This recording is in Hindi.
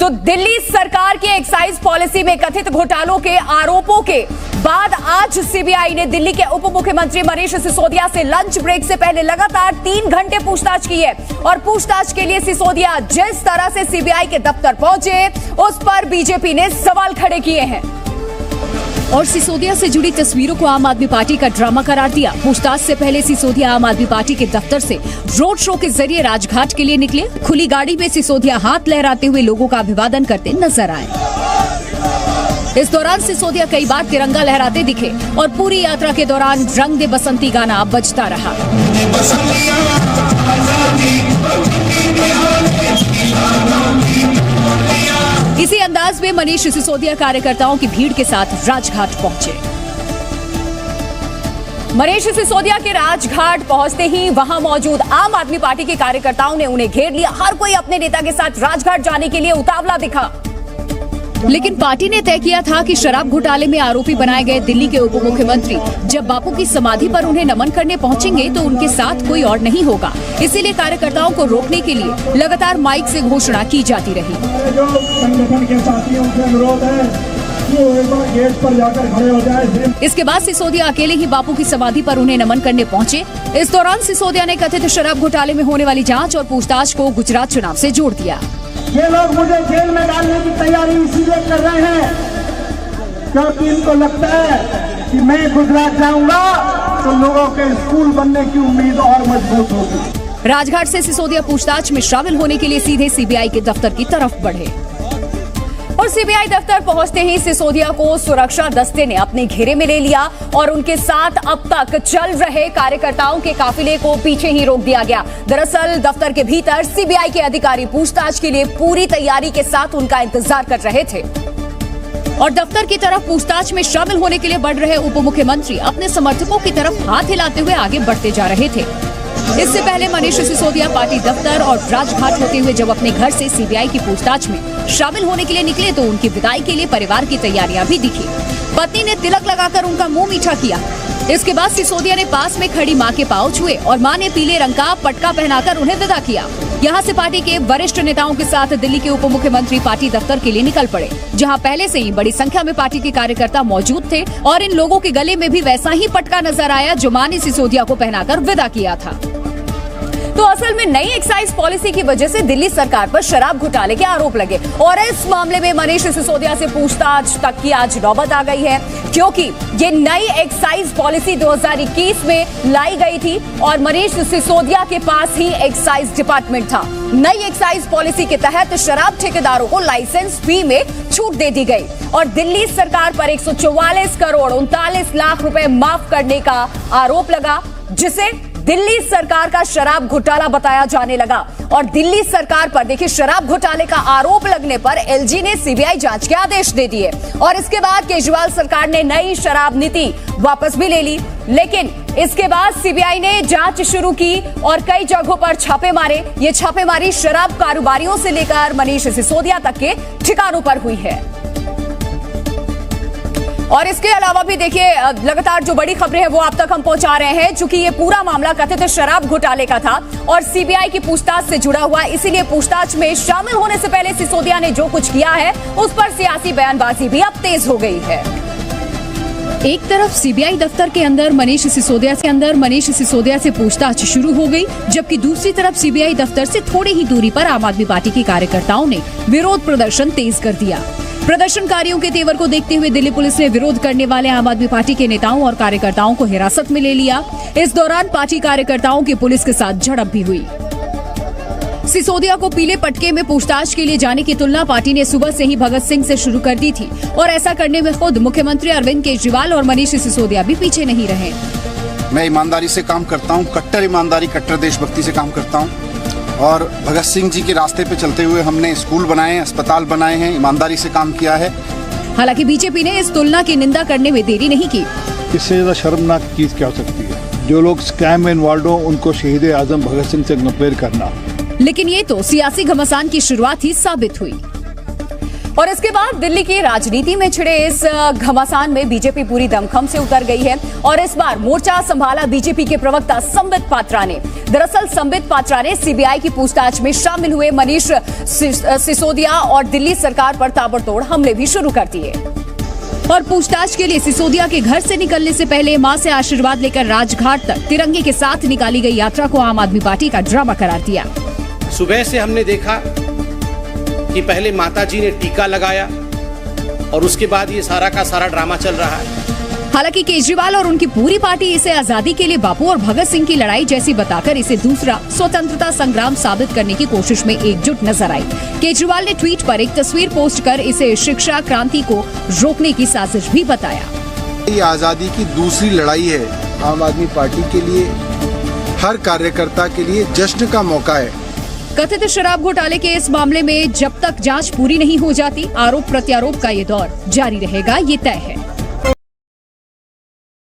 तो दिल्ली सरकार की एक्साइज पॉलिसी में कथित घोटालों के आरोपों के बाद आज सीबीआई ने दिल्ली के उप मुख्यमंत्री मनीष सिसोदिया से लंच ब्रेक से पहले लगातार 3 घंटे पूछताछ की है। और पूछताछ के लिए सिसोदिया जिस तरह से सीबीआई के दफ्तर पहुंचे उस पर बीजेपी ने सवाल खड़े किए हैं। और सिसोदिया से जुड़ी तस्वीरों को आम आदमी पार्टी का ड्रामा करार दिया। पूछताछ से पहले सिसोदिया आम आदमी पार्टी के दफ्तर से रोड शो के जरिए राजघाट के लिए निकले। खुली गाड़ी में सिसोदिया हाथ लहराते हुए लोगों का अभिवादन करते नजर आए। इस दौरान सिसोदिया कई बार तिरंगा लहराते दिखे और पूरी यात्रा के दौरान रंग दे बसंती गाना बजता रहा। इसी अंदाज में मनीष सिसोदिया कार्यकर्ताओं की भीड़ के साथ राजघाट पहुंचे। मनीष सिसोदिया के राजघाट पहुंचते ही वहां मौजूद आम आदमी पार्टी के कार्यकर्ताओं ने उन्हें घेर लिया। हर कोई अपने नेता के साथ राजघाट जाने के लिए उतावला दिखा। लेकिन पार्टी ने तय किया था कि शराब घोटाले में आरोपी बनाए गए दिल्ली के उप मुख्यमंत्री जब बापू की समाधि पर उन्हें नमन करने पहुंचेंगे तो उनके साथ कोई और नहीं होगा। इसीलिए कार्यकर्ताओं को रोकने के लिए लगातार माइक से घोषणा की जाती रही। जो संगठन के साथियों से अनुरोध है कि वो एक बार गेट पर जाकर खड़े हो जाए। इसके बाद सिसोदिया अकेले ही बापू की समाधि पर उन्हें नमन करने पहुंचे। इस दौरान सिसोदिया ने कथित शराब घोटाले में होने वाली जांच और पूछताछ को गुजरात चुनाव से जोड़ दिया। ये लोग मुझे जेल में डालने की तैयारी इसीलिए कर रहे हैं क्योंकि इनको लगता है कि मैं गुजरात जाऊंगा तो लोगों के स्कूल बनने की उम्मीद और मजबूत होगी। राजघाट से सिसोदिया पूछताछ में शामिल होने के लिए सीधे सीबीआई के दफ्तर की तरफ बढ़े। और सीबीआई दफ्तर पहुंचते ही सिसोदिया को सुरक्षा दस्ते ने अपने घेरे में ले लिया और उनके साथ अब तक चल रहे कार्यकर्ताओं के काफिले को पीछे ही रोक दिया गया। दरअसल दफ्तर के भीतर सीबीआई के अधिकारी पूछताछ के लिए पूरी तैयारी के साथ उनका इंतजार कर रहे थे। और दफ्तर की तरफ पूछताछ में शामिल होने के लिए बढ़ रहे उप मुख्यमंत्री अपने समर्थकों की तरफ हाथ हिलाते हुए आगे बढ़ते जा रहे थे। इससे पहले मनीष सिसोदिया पार्टी दफ्तर और राजघाट होते हुए जब अपने घर से सीबीआई की पूछताछ में शामिल होने के लिए निकले तो उनकी विदाई के लिए परिवार की तैयारियां भी दिखी। पत्नी ने तिलक लगाकर उनका मुंह मीठा किया। इसके बाद सिसोदिया ने पास में खड़ी मां के पांव छुए और मां ने पीले रंग का पटका पहनाकर उन्हें विदा किया। यहां से पार्टी के वरिष्ठ नेताओं के साथ दिल्ली के उप मुख्यमंत्री पार्टी दफ्तर के लिए निकल पड़े, जहां पहले से ही बड़ी संख्या में पार्टी के कार्यकर्ता मौजूद थे और इन लोगों के गले में भी वैसा ही पटका नजर आया जो मां ने सिसोदिया को पहनाकर विदा किया था। तो असल में नई एक्साइज पॉलिसी की वजह से दिल्ली सरकार पर शराब घोटाले के आरोप लगे और इस मामले में मनीष सिसोदिया से पूछताछ तक की आज नौबत आ गई है, क्योंकि ये नई एक्साइज पॉलिसी 2021 में लाई गई थी और मनीष सिसोदिया के पास ही एक्साइज डिपार्टमेंट था। नई एक्साइज पॉलिसी के तहत शराब ठेकेदारों को लाइसेंस फी में छूट दे दी गई और दिल्ली सरकार पर 144 करोड़ 39 लाख रुपए माफ करने का आरोप लगा, जिसे दिल्ली सरकार का शराब घोटाला बताया जाने लगा। और दिल्ली सरकार पर देखिए शराब घोटाले का आरोप लगने पर एलजी ने सीबीआई जांच के आदेश दे दिए और इसके बाद केजरीवाल सरकार ने नई शराब नीति वापस भी ले ली। लेकिन इसके बाद सीबीआई ने जांच शुरू की और कई जगहों पर छापे मारे। ये छापेमारी शराब कारोबारियों से लेकर मनीष सिसोदिया तक के ठिकानों पर हुई है। और इसके अलावा भी देखिए लगातार जो बड़ी खबरें हैं वो आप तक हम पहुंचा रहे हैं, चूंकि ये पूरा मामला कथित शराब घोटाले का था और सीबीआई की पूछताछ से जुड़ा हुआ, इसीलिए पूछताछ में शामिल होने से पहले सिसोदिया ने जो कुछ किया है उस पर सियासी बयानबाजी भी अब तेज हो गई है। एक तरफ सीबीआई दफ्तर के अंदर मनीष सिसोदिया से पूछताछ शुरू हो गई, जबकि दूसरी तरफ सीबीआई दफ्तर से थोड़ी ही दूरी पर आम आदमी पार्टी के कार्यकर्ताओं ने विरोध प्रदर्शन तेज कर दिया। प्रदर्शनकारियों के तेवर को देखते हुए दिल्ली पुलिस ने विरोध करने वाले आम आदमी पार्टी के नेताओं और कार्यकर्ताओं को हिरासत में ले लिया। इस दौरान पार्टी कार्यकर्ताओं की पुलिस के साथ झड़प भी हुई। सिसोदिया को पीले पटके में पूछताछ के लिए जाने की तुलना पार्टी ने सुबह से ही भगत सिंह से शुरू कर दी थी और ऐसा करने में खुद मुख्यमंत्री अरविंद केजरीवाल और मनीष सिसोदिया भी पीछे नहीं रहे। मैं ईमानदारी से काम करता हूँ, कट्टर ईमानदारी, कट्टर देशभक्ति से काम करता हूँ और भगत सिंह जी के रास्ते पे चलते हुए हमने स्कूल बनाए, अस्पताल बनाए हैं, ईमानदारी से काम किया है। हालांकि बीजेपी ने इस तुलना की निंदा करने में देरी नहीं की। इससे ज्यादा शर्मनाक चीज क्या हो सकती है? जो लोग स्कैम में इन्वॉल्व हो उनको शहीद आजम भगत सिंह से कंपेयर करना। लेकिन ये तो सियासी घमासान की शुरुआत ही साबित हुई। और इसके बाद दिल्ली की राजनीति में छिड़े इस घमासान में बीजेपी पूरी दमखम से उतर गई है और इस बार मोर्चा संभाला बीजेपी के प्रवक्ता संबित पात्रा ने। दरअसल संबित पात्रा ने सीबीआई की पूछताछ में शामिल हुए मनीष सिसोदिया और दिल्ली सरकार पर ताबड़तोड़ हमले भी शुरू कर दिए और पूछताछ के लिए सिसोदिया के घर से निकलने से पहले मां से आशीर्वाद लेकर राजघाट तक तिरंगे के साथ निकाली गई यात्रा को आम आदमी पार्टी का ड्रामा करार दिया। सुबह से हमने देखा कि पहले माताजी ने टीका लगाया और उसके बाद ये सारा का सारा ड्रामा चल रहा है। हालांकि केजरीवाल और उनकी पूरी पार्टी इसे आजादी के लिए बापू और भगत सिंह की लड़ाई जैसी बताकर इसे दूसरा स्वतंत्रता संग्राम साबित करने की कोशिश में एकजुट नजर आई। केजरीवाल ने ट्वीट पर एक तस्वीर पोस्ट कर इसे शिक्षा क्रांति को रोकने की साजिश भी बताया। ये आजादी की दूसरी लड़ाई है। आम आदमी पार्टी के लिए, हर कार्यकर्ता के लिए जश्न का मौका है। कथित शराब घोटाले के इस मामले में जब तक जांच पूरी नहीं हो जाती, आरोप प्रत्यारोप का ये दौर जारी रहेगा, ये तय है।